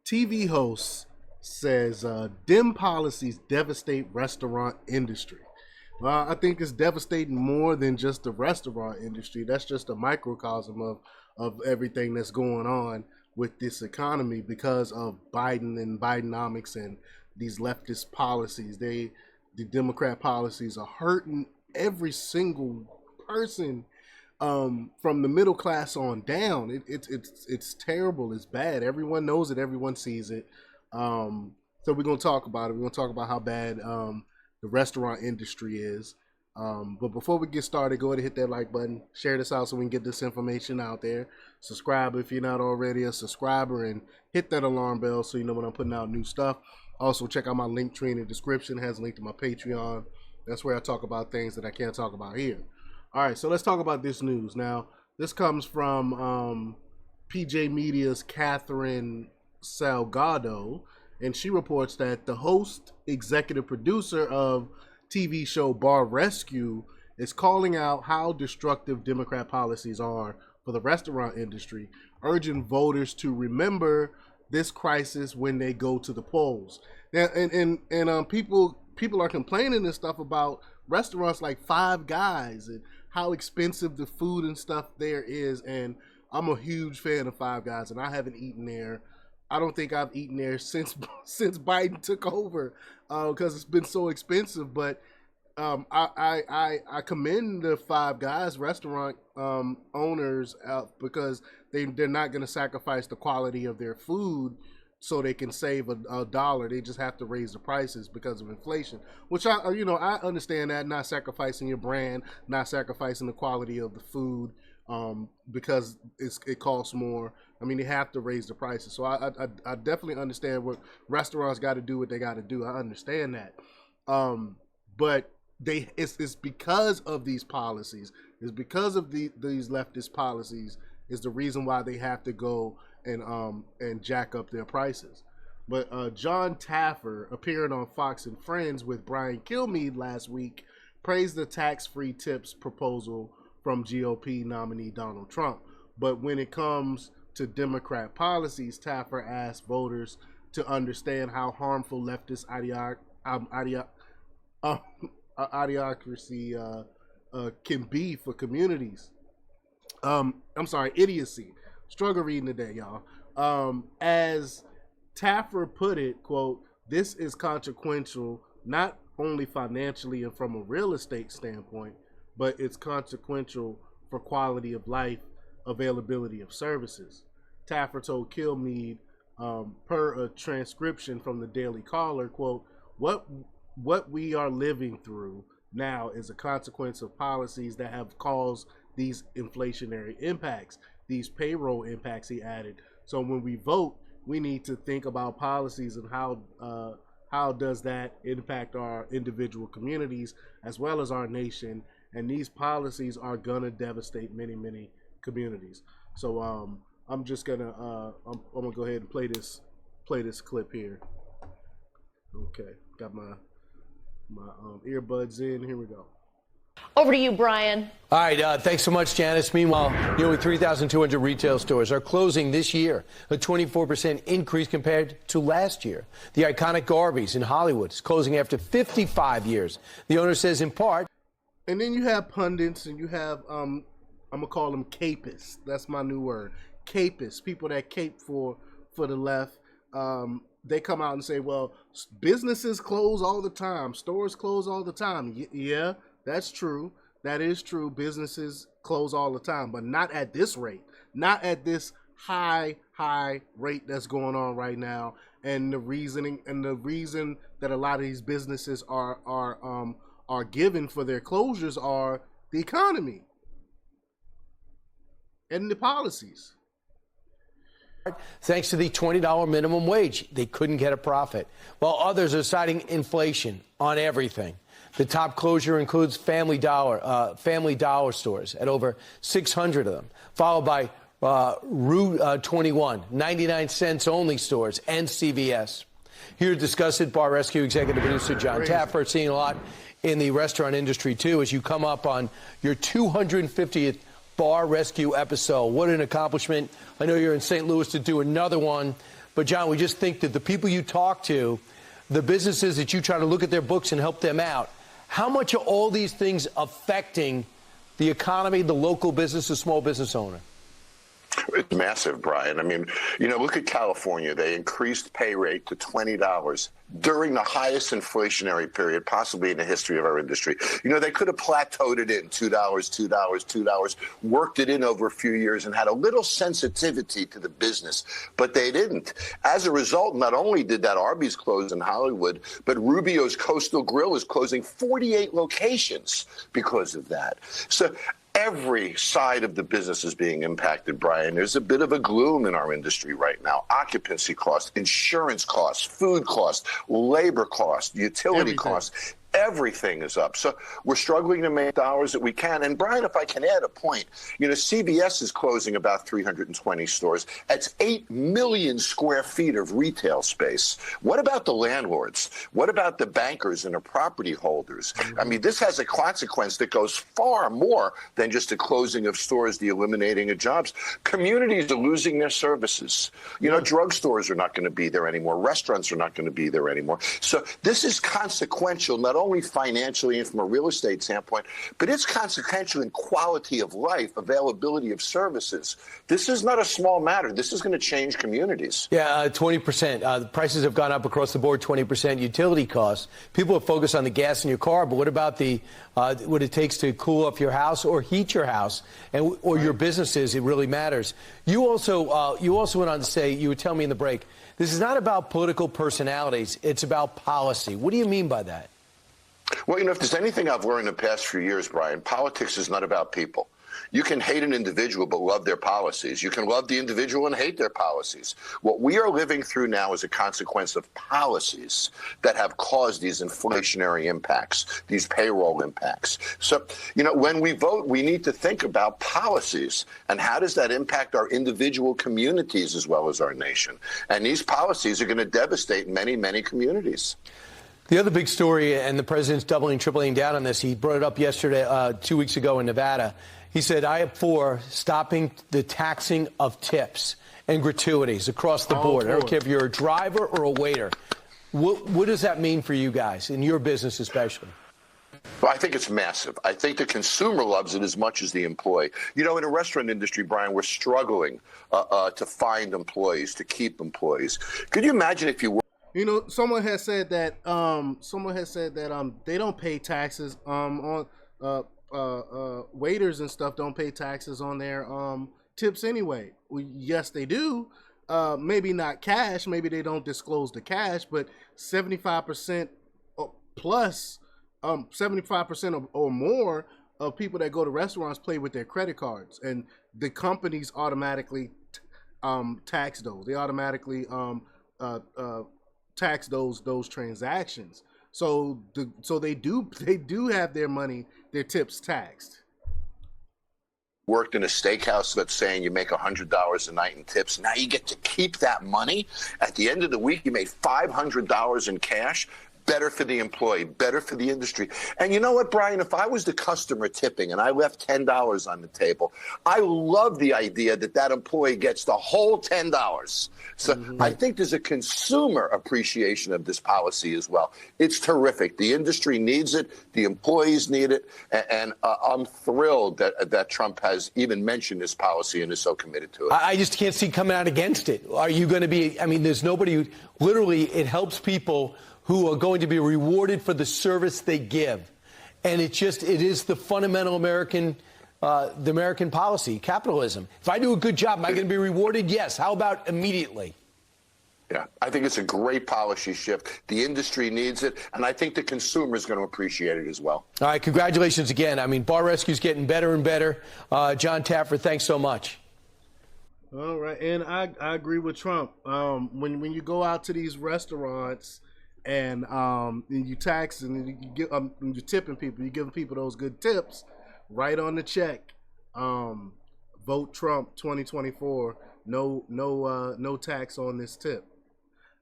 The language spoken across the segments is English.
TV host says dim policies devastate restaurant industry. Well, I think it's devastating more than just the restaurant industry. That's just a microcosm of everything that's going on with this economy because of Biden and Bidenomics and these leftist policies. The Democrat policies are hurting every single person from the middle class on down. It's terrible. It's bad. Everyone knows it. Everyone sees it. So we're gonna talk about it. We're gonna talk about how bad the restaurant industry is. But before we get started, go ahead and hit that like button. Share this out so we can get this information out there. Subscribe if you're not already a subscriber, and hit that alarm bell so you know when I'm putting out new stuff. Also, check out my link tree in the description. It has a link to my Patreon. That's where I talk about things that I can't talk about here. All right, so let's talk about this news. Now, this comes from PJ Media's Catherine Salgado, and she reports that the host, executive producer of TV show Bar Rescue, is calling out how destructive Democrat policies are for the restaurant industry, urging voters to remember this crisis when they go to the polls. Now, and people are complaining and stuff about restaurants like Five Guys and how expensive the food and stuff there is. And I'm a huge fan of Five Guys, and I haven't eaten there. I don't think I've eaten there since Biden took over because it's been so expensive. But I commend the Five Guys restaurant owners because they're not going to sacrifice the quality of their food so they can save a dollar. They just have to raise the prices because of inflation, which I understand that, not sacrificing your brand, not sacrificing the quality of the food because it costs more. I mean, they have to raise the prices. So I definitely understand what restaurants got to do what they got to do. I understand that. But it's because of these policies. It's because of these leftist policies is the reason why they have to go and jack up their prices. But John Taffer, appearing on Fox and Friends with Brian Kilmeade last week, praised the tax-free tips proposal from GOP nominee Donald Trump. But when it comes to Democrat policies, Taffer asked voters to understand how harmful leftist idiocracy can be for communities. Idiocy. Struggle reading today, y'all. As Taffer put it, quote, "This is consequential not only financially and from a real estate standpoint, but it's consequential for quality of life, availability of services." Taffer told Kilmeade, per a transcription from the Daily Caller, quote, what we are living through now is a consequence of policies that have caused these inflationary impacts, these payroll impacts, he added. So when we vote, we need to think about policies and how does that impact our individual communities as well as our nation. And these policies are gonna devastate many, many communities. So I'm just gonna I'm gonna go ahead and play this clip here. Okay, got my earbuds in. Here we go. Over to you, Brian. All right, thanks so much, Janice. Meanwhile, nearly 3,200 retail stores are closing this year, a 24% increase compared to last year. The iconic Garvey's in Hollywood is closing after 55 years. The owner says in part. And then you have pundits and you have, I'm going to call them capists. That's my new word. Capists, people that cape for the left. They come out and say, well, businesses close all the time. Stores close all the time. Yeah, that's true. That is true. Businesses close all the time, but not at this rate. Not at this high rate that's going on right now. And the reason that a lot of these businesses are given for their closures are the economy and the policies. Thanks to the $20 minimum wage, they couldn't get a profit, while others are citing inflation on everything. The top closure includes Family Dollar stores at over 600 of them, followed by Route 21, 99 cents only stores, and CVS. Here to discuss it, Bar Rescue executive producer John Taffer, seeing a lot in the restaurant industry, too, as you come up on your 250th Bar Rescue episode. What an accomplishment. I know you're in St. Louis to do another one. But, John, we just think that the people you talk to, the businesses that you try to look at their books and help them out, how much are all these things affecting the economy, the local business, the small business owner? It's massive, Brian. I mean, look at California. They increased pay rate to $20 during the highest inflationary period possibly in the history of our industry. They could have plateaued it in $2, $2, worked it in over a few years and had a little sensitivity to the business, but they didn't. As a result, not only did that Arby's close in Hollywood, but Rubio's Coastal Grill is closing 48 locations because of that. So every side of the business is being impacted, Brian. There's a bit of a gloom in our industry right now. Occupancy costs, insurance costs, food costs, labor costs, utility costs. Everything is up. So we're struggling to make dollars that we can. And, Brian, if I can add a point, CBS is closing about 320 stores. That's 8 million square feet of retail space. What about the landlords? What about the bankers and the property holders? I mean, this has a consequence that goes far more than just the closing of stores, the eliminating of jobs. Communities are losing their services. Drugstores are not going to be there anymore. Restaurants are not going to be there anymore. So this is consequential, not only financially and from a real estate standpoint, but it's consequential in quality of life, availability of services. This is not a small matter. This is going to change communities. Yeah, 20%. The prices have gone up across the board, 20%. Utility costs. People are focused on the gas in your car, but what about the what it takes to cool off your house or heat your house or your businesses? It really matters. You also went on to say, you would tell me in the break, this is not about political personalities. It's about policy. What do you mean by that? Well, if there's anything I've learned in the past few years, Brian, politics is not about people. You can hate an individual but love their policies. You can love the individual and hate their policies. What we are living through now is a consequence of policies that have caused these inflationary impacts, these payroll impacts. So, when we vote, we need to think about policies and how does that impact our individual communities as well as our nation. And these policies are going to devastate many, many communities. The other big story, and the president's doubling, tripling down on this, he brought it up yesterday, 2 weeks ago in Nevada. He said, I am for stopping the taxing of tips and gratuities across the board. I don't care if you're a driver or a waiter. What does that mean for you guys, in your business especially? Well, I think it's massive. I think the consumer loves it as much as the employee. In the restaurant industry, Brian, we're struggling to find employees, to keep employees. Could you imagine if you were... Someone has said that they don't pay taxes on waiters and stuff don't pay taxes on their tips anyway. Well, yes, they do. Maybe not cash. Maybe they don't disclose the cash, but 75% plus, 75% or more of people that go to restaurants pay with their credit cards, and the companies automatically tax those. They automatically tax those transactions. So they do have their money, their tips taxed. Worked in a steakhouse, let's say, and you make $100 a night in tips. Now you get to keep that money. At the end of the week, you made $500 in cash. Better for the employee, better for the industry. And you know what, Brian? If I was the customer tipping and I left $10 on the table, I love the idea that employee gets the whole $10. So I think there's a consumer appreciation of this policy as well. It's terrific. The industry needs it. The employees need it. And I'm thrilled that Trump has even mentioned this policy and is so committed to it. I just can't see coming out against it. Are you going to be, there's nobody who, literally, it helps people who are going to be rewarded for the service they give. And it is the fundamental American policy, capitalism. If I do a good job, am I going to be rewarded? Yes. How about immediately? Yeah, I think it's a great policy shift. The industry needs it, and I think the consumer is going to appreciate it as well. All right, congratulations again. Bar Rescue's getting better and better. John Taffer, thanks so much. All right, and I agree with Trump. When you go out to these restaurants and you tax and you're tipping people, you're giving people those good tips, right on the check. Vote Trump 2024. No tax on this tip.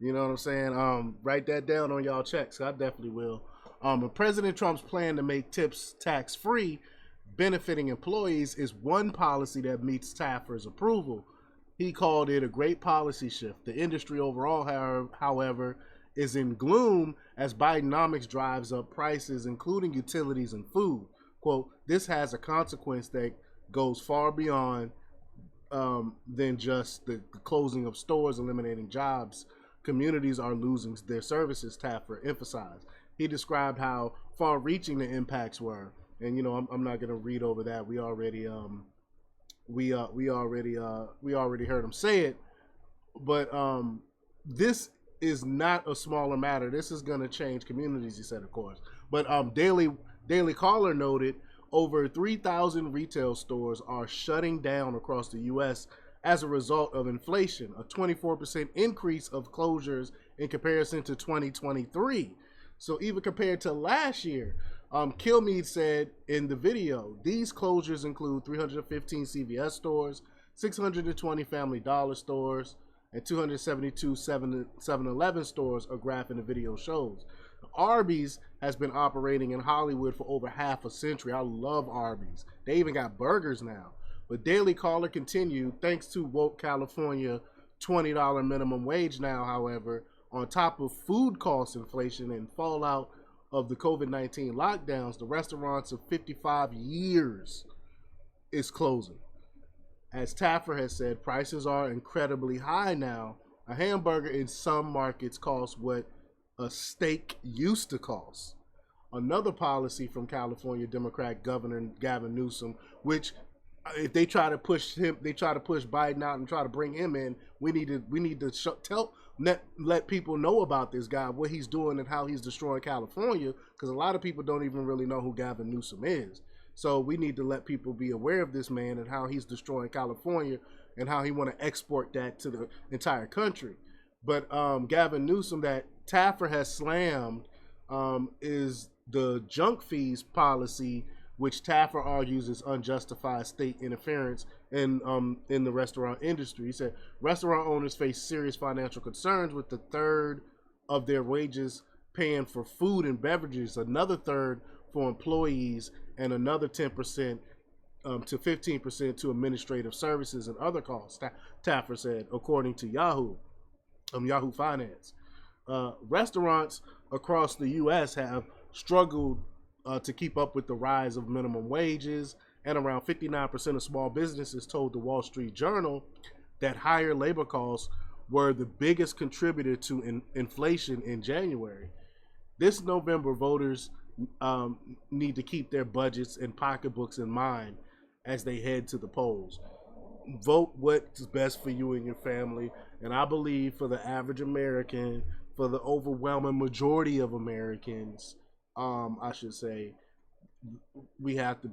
You know what I'm saying? Write that down on y'all checks. I definitely will. And President Trump's plan to make tips tax-free, benefiting employees, is one policy that meets Taffer's approval. He called it a great policy shift. The industry overall, however, is in gloom as Bidenomics drives up prices, including utilities and food. Quote, this has a consequence that goes far beyond than just the closing of stores, eliminating jobs. Communities are losing their services, Taffer emphasized. He described how far-reaching the impacts were. And, you know, I'm not going to read over that. We already heard him say it. But this is not a smaller matter. This is going to change communities, he said, of course. But Daily Caller noted over 3,000 retail stores are shutting down across the U.S. as a result of inflation, a 24% increase of closures in comparison to 2023. So even compared to last year, Kilmeade said in the video, these closures include 315 CVS stores, 620 Family Dollar stores, and 272 7-Eleven stores, a graph in the video shows. Arby's has been operating in Hollywood for over half a century. I love Arby's. They even got burgers now. But Daily Caller continued, thanks to woke California $20 minimum wage now, however, on top of food cost inflation and fallout of the COVID-19 lockdowns, the restaurants of 55 years is closing. As Taffer has said, prices are incredibly high now. A hamburger in some markets costs what a steak used to cost. Another policy from California Democrat Governor Gavin Newsom, which if they try to push him, they try to push Biden out and try to bring him in. We need to let people know about this guy, what he's doing and how he's destroying California, because a lot of people don't even really know who Gavin Newsom is. So we need to let people be aware of this man and how he's destroying California and how he want to export that to the entire country. But Gavin Newsom, that Taffer has slammed, is the junk fees policy, which Taffer argues is unjustified state interference in the restaurant industry. He said restaurant owners face serious financial concerns with a third of their wages paying for food and beverages, another third for employees, and another 10% to 15% to administrative services and other costs, Taffer said, according to Yahoo Finance. Restaurants across the U.S. have struggled to keep up with the rise of minimum wages, and around 59% of small businesses told the Wall Street Journal that higher labor costs were the biggest contributor to inflation in January. This November, voters need to keep their budgets and pocketbooks in mind as they head to the polls. Vote what's best for you and your family, and I believe for the average American, for the overwhelming majority of Americans, I should say, we have to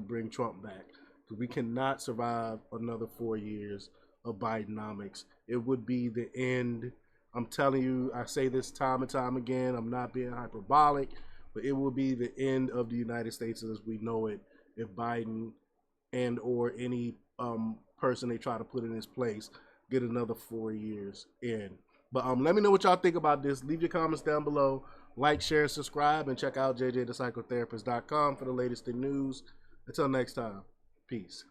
bring Trump back, because we cannot survive another 4 years of Bidenomics. It would be the end. I'm telling you, I say this time and time again, I'm not being hyperbolic, but it will be the end of the United States as we know it if Biden and or any person they try to put in his place get another 4 years in. But let me know what y'all think about this. Leave your comments down below. Like, share, and subscribe, and check out jjthepsychotherapist.com for the latest in news. Until next time, peace.